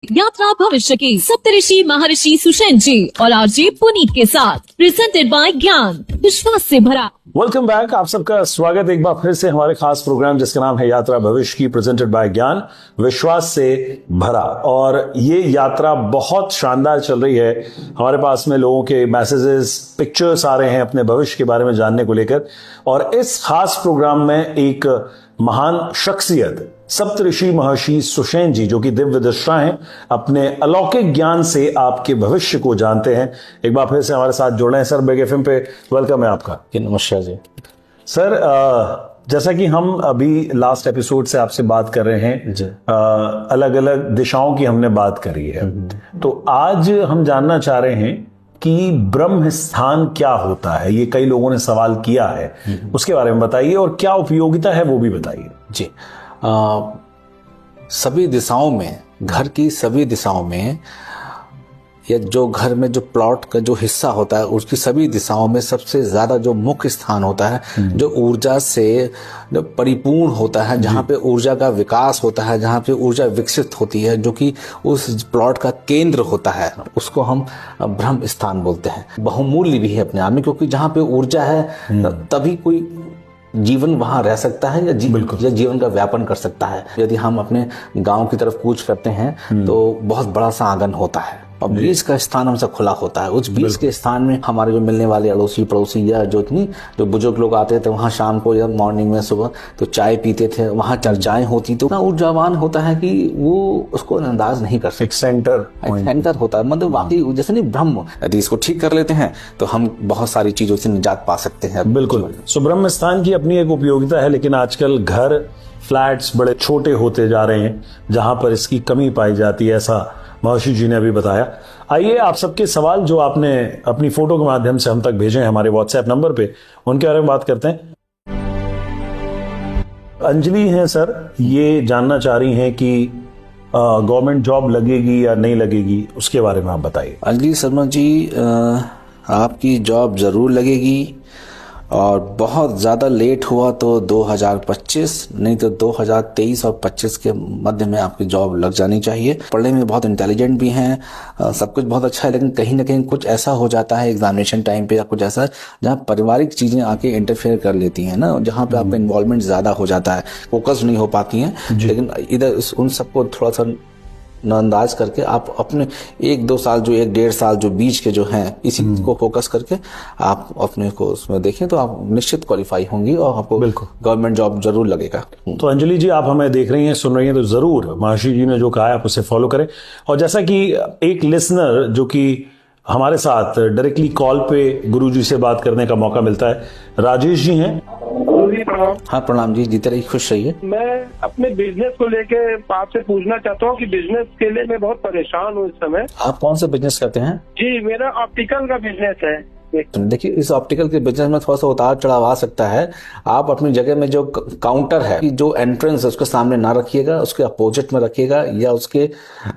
यात्रा भविष्य की सप्तऋषि महर्षि सुषेण जी और आरजे पुनीत के साथ प्रेजेंटेड बाय ज्ञान, विश्वास से भरा। वेलकम बैक, आप सबका स्वागत एक बार फिर से हमारे खास प्रोग्राम जिसका नाम है यात्रा भविष्य की, प्रेजेंटेड बाय ज्ञान, विश्वास से भरा। और ये यात्रा बहुत शानदार चल रही है। हमारे पास में लोगों के मैसेजेस, पिक्चर्स आ रहे हैं अपने भविष्य के बारे में जानने को लेकर। और इस खास प्रोग्राम में एक महान शख्सियत सप्तऋषि महर्षि सुषेण जी, जो कि दिव्य दृष्टा हैं, अपने अलौकिक ज्ञान से आपके भविष्य को जानते हैं। एक बार फिर से हमारे साथ जुड़ रहे हैं सर। बिग एफएम पे वेलकम है आपका। नमस्कार जी। सर, जैसा कि हम अभी लास्ट एपिसोड से आपसे बात कर रहे हैं, अलग अलग दिशाओं की हमने बात करी है, तो आज हम जानना चाह रहे हैं कि ब्रह्म स्थान क्या होता है। ये कई लोगों ने सवाल किया है, उसके बारे में बताइए, और क्या उपयोगिता है वो भी बताइए जी। सभी दिशाओं में, घर की सभी दिशाओं में, या जो घर में जो प्लॉट का जो हिस्सा होता है उसकी सभी दिशाओं में सबसे ज्यादा जो मुख्य स्थान होता है, जो ऊर्जा से जो परिपूर्ण होता है, जहाँ पे ऊर्जा का विकास होता है, जहाँ पे ऊर्जा विकसित होती है, जो कि उस प्लॉट का केंद्र होता है, उसको हम ब्रह्म स्थान बोलते हैं। बहुमूल्य भी है अपने आप में, क्योंकि जहाँ पे ऊर्जा है तभी कोई जीवन वहां रह सकता है या जीवन का व्यापन कर सकता है। यदि हम अपने गांव की तरफ कूच करते हैं तो बहुत बड़ा सा आंगन होता है और बीच का स्थान हमसे खुला होता है। उस बीच के स्थान में हमारे जो मिलने वाले अड़ोसी पड़ोसी या जो बुजुर्ग लोग आते थे, वहाँ शाम को या मॉर्निंग में सुबह तो चाय पीते थे, वहाँ चर्चाएं होती, तो इतना ऊर्जावान होता है कि वो उसको अंदाज नहीं कर सकते। सेंटर होता है, मतलब वाकई जैसे नहीं ब्रह्म। यदि इसको ठीक कर लेते हैं तो हम बहुत सारी चीजों से निजात पा सकते हैं। बिल्कुल। सो ब्रह्म स्थान की अपनी एक उपयोगिता है, लेकिन आजकल घर, फ्लैट्स बड़े छोटे होते जा रहे हैं, जहां पर इसकी कमी पाई जाती है, ऐसा महर्षि जी ने अभी बताया। आइए आप सबके सवाल जो आपने अपनी फोटो के माध्यम से हम तक भेजे हैं हमारे व्हाट्सएप नंबर पे, उनके बारे में बात करते हैं। अंजलि हैं सर, ये जानना चाह रही हैं कि गवर्नमेंट जॉब लगेगी या नहीं लगेगी, उसके बारे में आप बताइए। अंजलि शर्मा जी, आपकी जॉब जरूर लगेगी, और बहुत ज़्यादा लेट हुआ तो 2025, नहीं तो 2023 और 25 के मध्य में आपकी जॉब लग जानी चाहिए। पढ़ने में बहुत इंटेलिजेंट भी हैं, सब कुछ बहुत अच्छा है, लेकिन कहीं ना कहीं कुछ ऐसा हो जाता है एग्जामिनेशन टाइम पे या कुछ ऐसा जहाँ पारिवारिक चीज़ें आके इंटरफेयर कर लेती हैं ना, जहाँ पे आपका इन्वॉल्वमेंट ज़्यादा हो जाता है, फोकस नहीं हो पाती हैं। लेकिन इधर उन सबको थोड़ा सा नजरअंदाज करके आप अपने 1-2 साल, जो 1-1.5 साल जो बीच के जो हैं, इसी को फोकस करके आप अपने को उसमें देखें तो आप निश्चित क्वालिफाई होंगी और आपको गवर्नमेंट जॉब जरूर लगेगा। तो अंजलि जी, आप हमें देख रही हैं, सुन रही हैं, तो जरूर महर्षि जी ने जो कहा है आप उसे फॉलो करें। और जैसा कि एक लिसनर जो कि हमारे साथ डायरेक्टली कॉल पे गुरुजी से बात करने का मौका मिलता है, राजेश जी हैं। हाँ प्रणाम जी, जीते रहिए, खुश रहिए। मैं अपने बिजनेस को लेके आपसे पूछना चाहता हूँ कि बिजनेस के लिए मैं बहुत परेशान हूँ इस समय। आप कौन सा बिजनेस करते हैं? जी, मेरा ऑप्टिकल का बिजनेस है। देखिए, इस ऑप्टिकल के बिजनेस में थोड़ा सा उतार चढ़ाव आ सकता है। आप अपनी जगह में जो काउंटर है, जो एंट्रेंस है, उसके सामने ना रखिएगा, उसके अपोजिट में रखिएगा, या उसके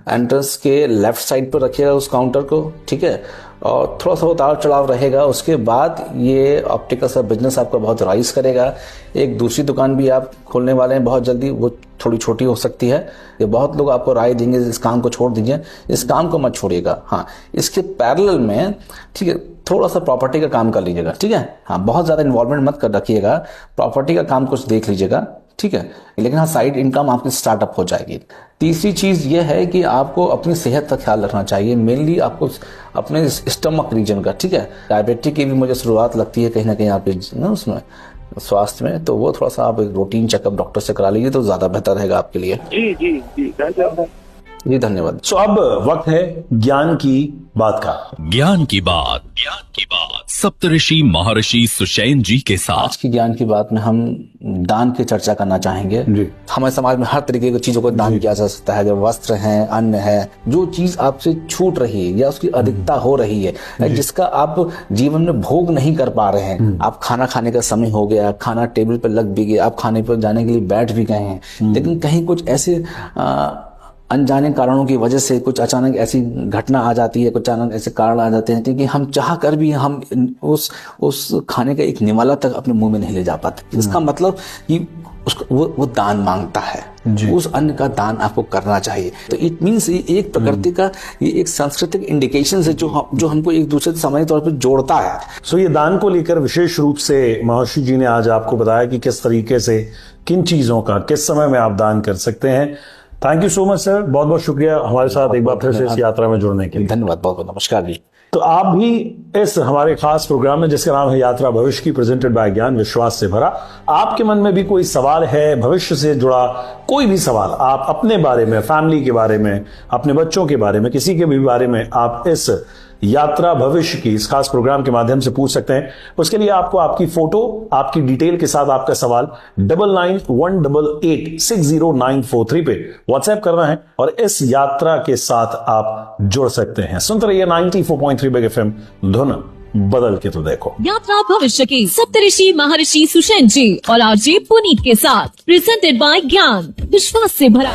एंट्रेंस के लेफ्ट साइड पर रखिएगा उस काउंटर को, ठीक है। और थोड़ा सा उतार चढ़ाव रहेगा। उसके बाद ये ऑप्टिकल का बिजनेस आपका बहुत राइज करेगा। एक दूसरी दुकान भी आप खोलने वाले हैं बहुत जल्दी, वो थोड़ी छोटी हो सकती है। ये बहुत लोग आपको राय देंगे इस काम को छोड़ दीजिए, इस काम को मत छोड़िएगा। हाँ, इसके पैरेलल में, ठीक है, थोड़ा सा प्रॉपर्टी का काम कर लीजिएगा, ठीक है। हाँ, बहुत ज्यादा इन्वॉल्वमेंट मत कर रखिएगा, प्रॉपर्टी का काम कुछ देख लीजिएगा, ठीक है। लेकिन हाँ, साइड इनकम आपकी स्टार्टअप हो जाएगी। तीसरी चीज ये है कि आपको अपनी सेहत का ख्याल रखना चाहिए, मेनली आपको अपने स्टमक रीजन का, ठीक है। डायबिटिक की भी मुझे शुरुआत लगती है कहीं ना कहीं आपके उसमें स्वास्थ्य में, तो वो थोड़ा सा आप एक रूटीन चेकअप डॉक्टर से करा लीजिए तो ज्यादा बेहतर रहेगा आपके लिए। जी जी जी, धन्यवाद जी, धन्यवाद। सो अब वक्त है ज्ञान की बात का। ज्ञान की बात सप्तऋषि महर्षि सुषेण जी के साथ। आज की ज्ञान की बात में हम दान की चर्चा करना चाहेंगे। हमारे समाज में हर तरीके की चीजों को दान किया जा सकता है, जब वस्त्र है, अन्न है, जो चीज आपसे छूट रही है या उसकी अधिकता हो रही है, जिसका आप जीवन में भोग नहीं कर पा रहे हैं। आप खाना खाने का समय हो गया, खाना टेबल पर लग भी गया, आप खाने पर जाने के लिए बैठ भी गए हैं, लेकिन कहीं कुछ ऐसे अनजाने कारणों की वजह से कुछ अचानक ऐसी घटना आ जाती है, कुछ अचानक ऐसे कारण आ जाते हैं कि हम चाह कर भी हम उस खाने का एक निवाला तक अपने मुंह में नहीं ले जा पाते। इसका मतलब कि उसको वो दान मांगता है, जी। उस अन्न का दान आपको करना चाहिए। तो इट मीन्स ये एक प्रकृति का ये एक सांस्कृतिक इंडिकेशन है जो हमको एक दूसरे से सामान्य तौर पर जोड़ता है। सो ये दान को लेकर विशेष रूप से महर्षि जी ने आज आपको बताया कि किस तरीके से, किन चीजों का किस समय में आप दान कर सकते हैं। Thank you so much sir, बहुत बहुत शुक्रिया हमारे साथ एक बार फिर से इस यात्रा में जुड़ने के लिए। धन्यवाद, बहुत बहुत नमस्कार जी। तो आप भी इस हमारे खास प्रोग्राम में, जिसका नाम है यात्रा भविष्य की, प्रेजेंटेड बाय ज्ञान, विश्वास से भरा, आपके मन में भी कोई सवाल है भविष्य से जुड़ा, कोई भी सवाल आप अपने बारे में, फैमिली के बारे में, अपने बच्चों के बारे में, किसी के भी बारे में आप इस यात्रा भविष्य की इस खास प्रोग्राम के माध्यम से पूछ सकते हैं। उसके लिए आपको आपकी फोटो, आपकी डिटेल के साथ आपका सवाल 9918860943 पे व्हाट्सएप करना है और इस यात्रा के साथ आप जुड़ सकते हैं। सुनते रहिए 94.3 बिग एफएम, धुन बदल के तो देखो। यात्रा भविष्य की सप्तऋषि महर्षि सुषेण जी और आरजे पुनीत के साथ, प्रेजेंटेड बाय ज्ञान, विश्वास से भरा।